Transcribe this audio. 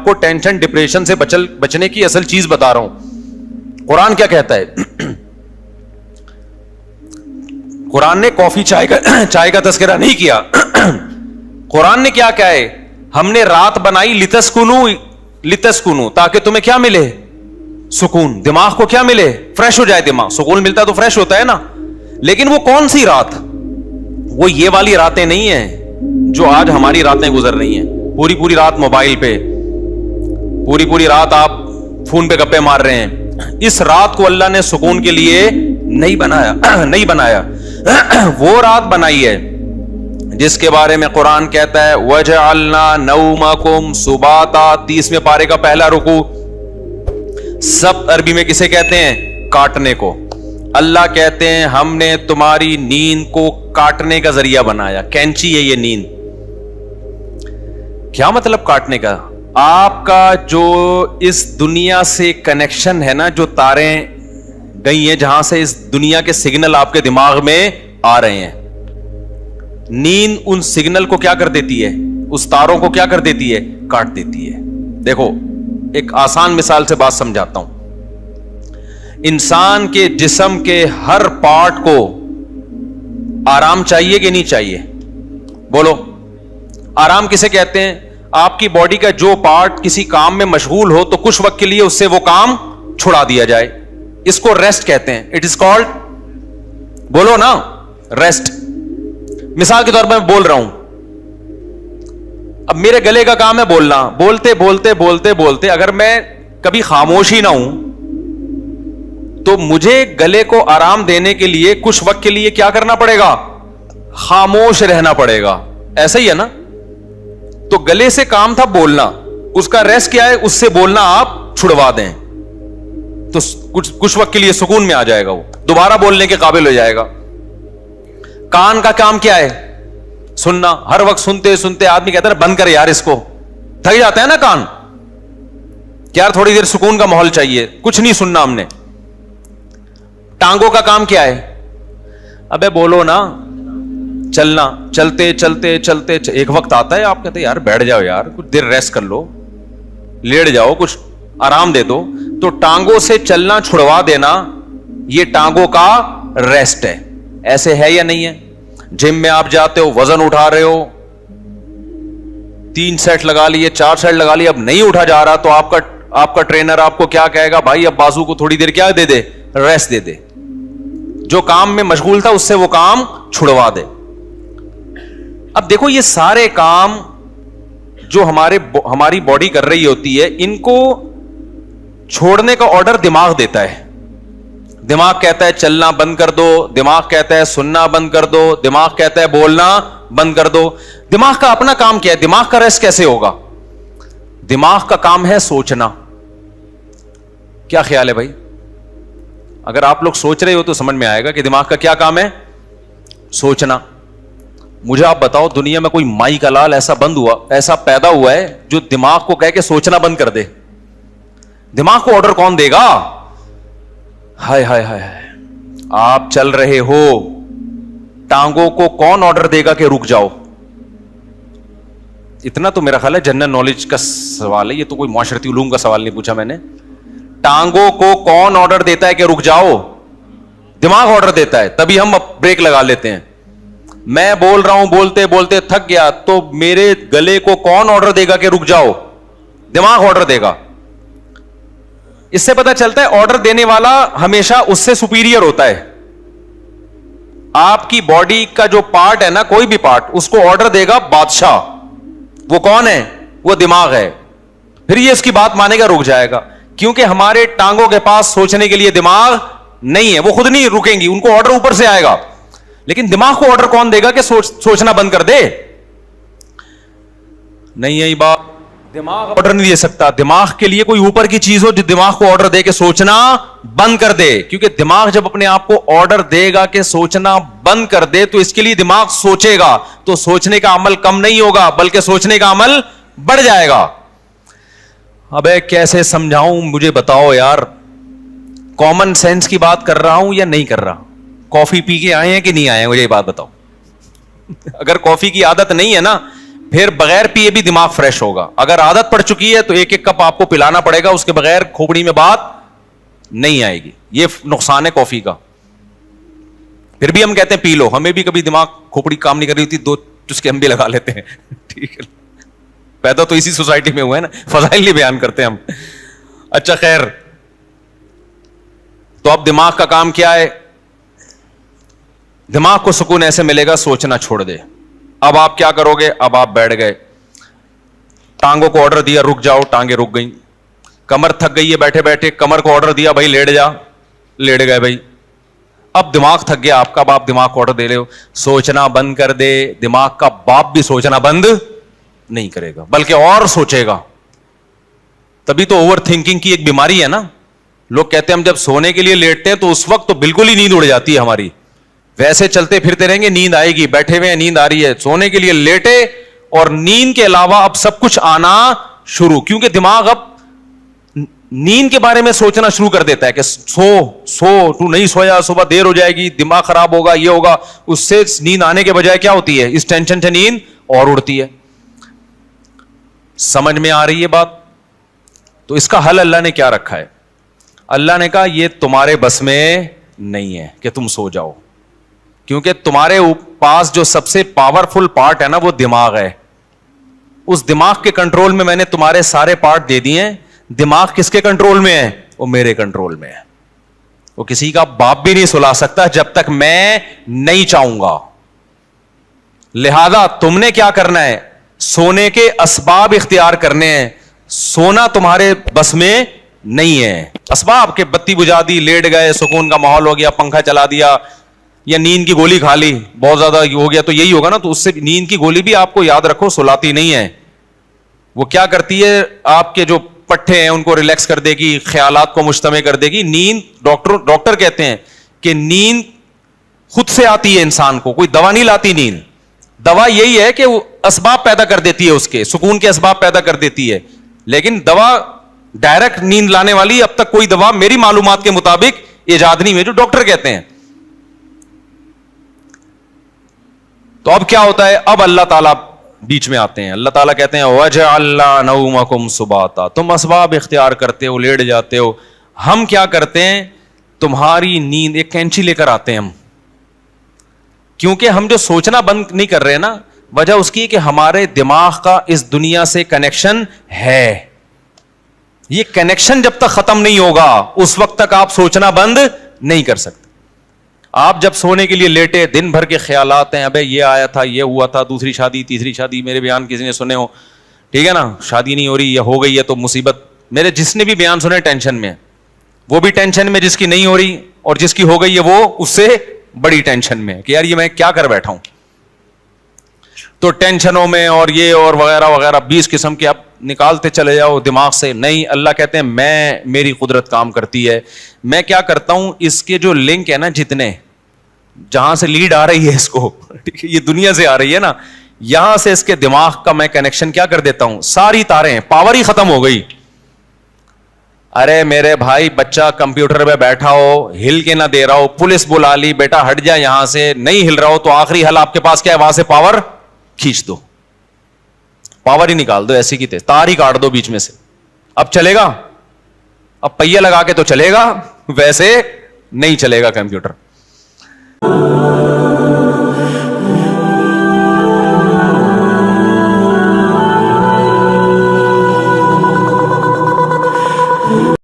آپ کو tension depression سے بچنے کی اصل چیز بتا رہا ہوں. قرآن کیا کہتا ہے؟ قرآن نے کافی چائے کا تذکرہ نہیں کیا. قرآن نے کیا کہا ہے؟ ہم نے رات بنائی لتسکنو تاکہ تمہیں کیا ملے؟ سکون. دماغ کو کیا ملے؟ فریش ہو جائے دماغ. سکون ملتا تو فریش ہوتا ہے نا. لیکن وہ کون سی رات؟ وہ یہ والی راتیں نہیں ہیں جو آج ہماری راتیں گزر رہی ہیں. پوری رات موبائل پہ, پوری رات آپ فون پہ گپے مار رہے ہیں. اس رات کو اللہ نے سکون کے لیے نہیں بنایا. وہ رات بنائی ہے جس کے بارے میں قرآن کہتا ہے وَجَعَلْنَا نَوْمَكُمْ سُبَاتًا. 30ویں پارے کا پہلا رکوع. سب عربی میں کسے کہتے ہیں؟ کاٹنے کو. اللہ کہتے ہیں ہم نے تمہاری نیند کو کاٹنے کا ذریعہ بنایا. کینچی ہے یہ نیند. کیا مطلب کاٹنے کا؟ آپ کا جو اس دنیا سے کنیکشن ہے نا, جو تاریں گئی ہیں جہاں سے اس دنیا کے سگنل آپ کے دماغ میں آ رہے ہیں, نیند ان سگنل کو کیا کر دیتی ہے؟ اس تاروں کو کیا کر دیتی ہے؟ کاٹ دیتی ہے. دیکھو ایک آسان مثال سے بات سمجھاتا ہوں. انسان کے جسم کے ہر پارٹ کو آرام چاہیے کہ نہیں چاہیے؟ بولو. آرام کسے کہتے ہیں؟ آپ کی باڈی کا جو پارٹ کسی کام میں مشغول ہو تو کچھ وقت کے لیے اس سے وہ کام چھڑا دیا جائے, اس کو ریسٹ کہتے ہیں. اٹ از کالڈ, بولو نا, ریسٹ. مثال کے طور پر میں بول رہا ہوں, اب میرے گلے کا کام ہے بولنا. بولتے اگر میں کبھی خاموش ہی نہ ہوں تو مجھے گلے کو آرام دینے کے لیے کچھ وقت کے لیے کیا کرنا پڑے گا؟ خاموش رہنا پڑے گا. ایسا ہی ہے نا. تو گلے سے کام تھا بولنا, اس کا ریسٹ کیا ہے؟ اس سے بولنا آپ چھڑوا دیں تو کچھ وقت کے لیے سکون میں آ جائے گا, وہ دوبارہ بولنے کے قابل ہو جائے گا. کان کا کام کیا ہے؟ سننا. ہر وقت سنتے آدمی کہتا ہے بند کر یار اس کو, تھک جاتا ہے نا کان. یار تھوڑی دیر سکون کا ماحول چاہیے, کچھ نہیں سننا ہم نے. ٹانگوں کا کام کیا ہے؟ ابے بولو نا, چلنا. چلتے ایک وقت آتا ہے آپ کہتے ہیں یار بیٹھ جاؤ یار, کچھ دیر ریسٹ کر لو, لیٹ جاؤ, کچھ آرام دے دو. تو ٹانگوں سے چلنا چھڑوا دینا یہ ٹانگوں کا ریسٹ ہے. ایسے ہے یا نہیں ہے؟ جم میں آپ جاتے ہو, وزن اٹھا رہے ہو, 3 سیٹ لگا لیے, 4 سیٹ لگا لیے, اب نہیں اٹھا جا رہا تو آپ کا ٹرینر آپ کو کیا کہے گا؟ بھائی اب بازو کو تھوڑی دیر کیا دے دے؟ ریسٹ دے دے. جو کام میں مشغول تھا اس سے وہ کام چھڑوا دے. اب دیکھو یہ سارے کام جو ہماری باڈی کر رہی ہوتی ہے, ان کو چھوڑنے کا آرڈر دماغ دیتا ہے. دماغ کہتا ہے چلنا بند کر دو, دماغ کہتا ہے سننا بند کر دو, دماغ کہتا ہے بولنا بند کر دو. دماغ کا اپنا کام کیا ہے؟ دماغ کا ریسٹ کیسے ہوگا؟ دماغ کا کام ہے سوچنا. کیا خیال ہے بھائی؟ اگر آپ لوگ سوچ رہے ہو تو سمجھ میں آئے گا کہ دماغ کا کیا کام ہے؟ سوچنا. مجھے آپ بتاؤ دنیا میں کوئی مائی کا لال ایسا پیدا ہوا ہے جو دماغ کو کہہ کے سوچنا بند کر دے؟ دماغ کو آرڈر کون دے گا؟ ہائے ہائے ہائے, آپ چل رہے ہو, ٹانگوں کو کون آرڈر دے گا کہ رک جاؤ؟ اتنا تو میرا خیال ہے جنرل نالج کا سوال ہے, یہ تو کوئی معاشرتی علوم کا سوال نہیں پوچھا میں نے. ٹانگوں کو کون آرڈر دیتا ہے کہ رک جاؤ؟ دماغ آرڈر دیتا ہے, تبھی ہم بریک لگا لیتے ہیں. میں بول رہا ہوں, بولتے تھک گیا تو میرے گلے کو کون آرڈر دے گا کہ رک جاؤ؟ دماغ آرڈر دے گا. اس سے پتا چلتا ہے آرڈر دینے والا ہمیشہ اس سے سپیریئر ہوتا ہے. آپ کی باڈی کا جو پارٹ ہے نا, کوئی بھی پارٹ, اس کو آرڈر دے گا بادشاہ. وہ کون ہے؟ وہ دماغ ہے. پھر یہ اس کی بات مانے گا, رک جائے گا. کیونکہ ہمارے ٹانگوں کے پاس سوچنے کے لیے دماغ نہیں ہے, وہ خود نہیں رکیں گی, ان کو آرڈر اوپر سے آئے گا. لیکن دماغ کو آرڈر کون دے گا کہ سوچنا بند کر دے؟ نہیں ہے بات. دماغ آرڈر نہیں دے سکتا. دماغ کے لیے کوئی اوپر کی چیز ہو جو دماغ کو آرڈر دے کہ سوچنا بند کر دے. کیونکہ دماغ جب اپنے آپ کو آرڈر دے گا کہ سوچنا بند کر دے تو اس کے لیے دماغ سوچے گا, تو سوچنے کا عمل کم نہیں ہوگا بلکہ سوچنے کا عمل بڑھ جائے گا. ابے کیسے سمجھاؤں مجھے بتاؤ یار. کامن سینس کی بات کر رہا ہوں یا نہیں کر رہا؟ کافی پی کے آئے ہیں کہ نہیں آئے ہیں؟ مجھے یہ بات بتاؤ. اگر کافی کی عادت نہیں ہے نا, پھر بغیر پیے بھی دماغ فریش ہوگا. اگر عادت پڑ چکی ہے تو ایک ایک کپ آپ کو پلانا پڑے گا, اس کے بغیر کھوپڑی میں بات نہیں آئے گی. یہ نقصان ہے کافی کا. پھر بھی ہم کہتے ہیں پی لو, ہمیں بھی کبھی دماغ کھوپڑی کام نہیں کر رہی ہوتی, 2 چسکے ہم بھی لگا لیتے ہیں. ٹھیک ہے, پیدا تو اسی سوسائٹی میں ہوا ہے نا, فضائل نہیں بیان کرتے ہم. اچھا خیر, تو اب دماغ کا کام کیا ہے؟ دماغ کو سکون ایسے ملے گا, سوچنا چھوڑ دے. اب آپ کیا کرو گے؟ اب آپ بیٹھ گئے, ٹانگوں کو آرڈر دیا رک جاؤ, ٹانگیں رک گئیں. کمر تھک گئی ہے بیٹھے بیٹھے, کمر کو آرڈر دیا بھائی لیٹ جا, لیٹ گئے بھائی. اب دماغ تھک گیا آپ کا, اب آپ دماغ کو آرڈر دے رہے ہو سوچنا بند کر دے. دماغ کا باپ بھی سوچنا بند نہیں کرے گا, بلکہ اور سوچے گا. تبھی تو اوور تھنکنگ کی ایک بیماری ہے نا. لوگ کہتے ہیں ہم جب سونے کے لیے لیٹتے ہیں تو اس وقت تو بالکل ہی نیند اڑ جاتی ہے ہماری. ویسے چلتے پھرتے رہیں گے نیند آئے گی, بیٹھے ہوئے ہیں نیند آ رہی ہے, سونے کے لیے لیٹے اور نیند کے علاوہ اب سب کچھ آنا شروع, کیونکہ دماغ اب نیند کے بارے میں سوچنا شروع کر دیتا ہے کہ سو تو نہیں سویا, صبح دیر ہو جائے گی, دماغ خراب ہوگا, یہ ہوگا. اس سے نیند آنے کے بجائے کیا ہوتی ہے, اس ٹینشن سے نیند اور اڑتی ہے. سمجھ میں آ رہی ہے بات؟ تو اس کا حل اللہ نے کیا رکھا ہے؟ اللہ نے کہا یہ تمہارے بس میں نہیں ہے کہ تم سو جاؤ, کیونکہ تمہارے پاس جو سب سے پاورفل پارٹ ہے نا وہ دماغ ہے. اس دماغ کے کنٹرول میں میں نے تمہارے سارے پارٹ دے دیے ہیں. دماغ کس کے کنٹرول میں ہے؟ وہ میرے کنٹرول میں ہے. وہ کسی کا باپ بھی نہیں سلا سکتا جب تک میں نہیں چاہوں گا. لہذا تم نے کیا کرنا ہے؟ سونے کے اسباب اختیار کرنے ہیں. سونا تمہارے بس میں نہیں ہے. اسباب کے بتی بجھا دی, لیٹ گئے, سکون کا ماحول ہو گیا, پنکھا چلا دیا, یا نیند کی گولی کھا لی, بہت زیادہ ہو گیا تو یہی ہوگا نا. تو اس سے نیند کی گولی بھی آپ کو یاد رکھو سلاتی نہیں ہے. وہ کیا کرتی ہے, آپ کے جو پٹھے ہیں ان کو ریلیکس کر دے گی, خیالات کو مجتمع کر دے گی. نیند ڈاکٹر کہتے ہیں کہ نیند خود سے آتی ہے انسان کو, کوئی دوا نہیں لاتی نیند. دوا یہی ہے کہ وہ اسباب پیدا کر دیتی ہے, اس کے سکون کے اسباب پیدا کر دیتی ہے. لیکن دوا ڈائریکٹ نیند لانے والی اب تک کوئی دوا میری معلومات کے مطابق ایجاد نہیں ہوئی, جو ڈاکٹر کہتے ہیں. تو اب کیا ہوتا ہے؟ اب اللہ تعالیٰ بیچ میں آتے ہیں. اللہ تعالیٰ کہتے ہیں وَجَعَلْنَا نَوْمَكُمْ سُبَاتًا, تم اسباب اختیار کرتے ہو, لیٹ جاتے ہو. ہم کیا کرتے ہیں؟ تمہاری نیند, ایک کینچی لے کر آتے ہیں ہم, کیونکہ ہم جو سوچنا بند نہیں کر رہے نا, وجہ اس کی کہ ہمارے دماغ کا اس دنیا سے کنیکشن ہے. یہ کنیکشن جب تک ختم نہیں ہوگا اس وقت تک آپ سوچنا بند نہیں کر سکتے. آپ جب سونے کے لیے لیٹے, دن بھر کے خیالات ہیں, ابے یہ آیا تھا, یہ ہوا تھا, دوسری شادی, تیسری شادی, میرے بیان کسی نے سنے ہو, ٹھیک ہے نا, شادی نہیں ہو رہی یا ہو گئی ہے تو مصیبت. میرے جس نے بھی بیان سنے ٹینشن میں, وہ بھی ٹینشن میں جس کی نہیں ہو رہی, اور جس کی ہو گئی ہے وہ اس سے بڑی ٹینشن میں کہ یار یہ میں کیا کر بیٹھا ہوں. تو ٹینشنوں میں اور یہ اور وغیرہ وغیرہ 20 قسم کے آپ نکالتے چلے جاؤ دماغ سے. نہیں, اللہ کہتے ہیں میری قدرت کام کرتی ہے. میں کیا کرتا ہوں, اس کے جو لنک ہے نا, جتنے جہاں سے لیڈ آ رہی ہے اس کو, یہ دنیا سے آ رہی ہے نا, یہاں سے اس کے دماغ کا میں کنیکشن کیا کر دیتا ہوں, ساری تاریں, پاور ہی ختم ہو گئی. ارے میرے بھائی, بچہ کمپیوٹر پہ بیٹھا ہو, ہل کے نہ دے رہا ہو, پولیس بلا لی, بیٹا ہٹ جا یہاں سے, نہیں ہل رہا ہو, تو آخری حل آپ کے پاس کیا ہے, وہاں سے پاور کھینچ دو, پاور ہی نکال دو, ایسی کی تار ہی کاٹ دو بیچ میں سے. اب چلے گا؟ اب پہیہ لگا کے تو چلے گا, ویسے نہیں چلے گا کمپیوٹر.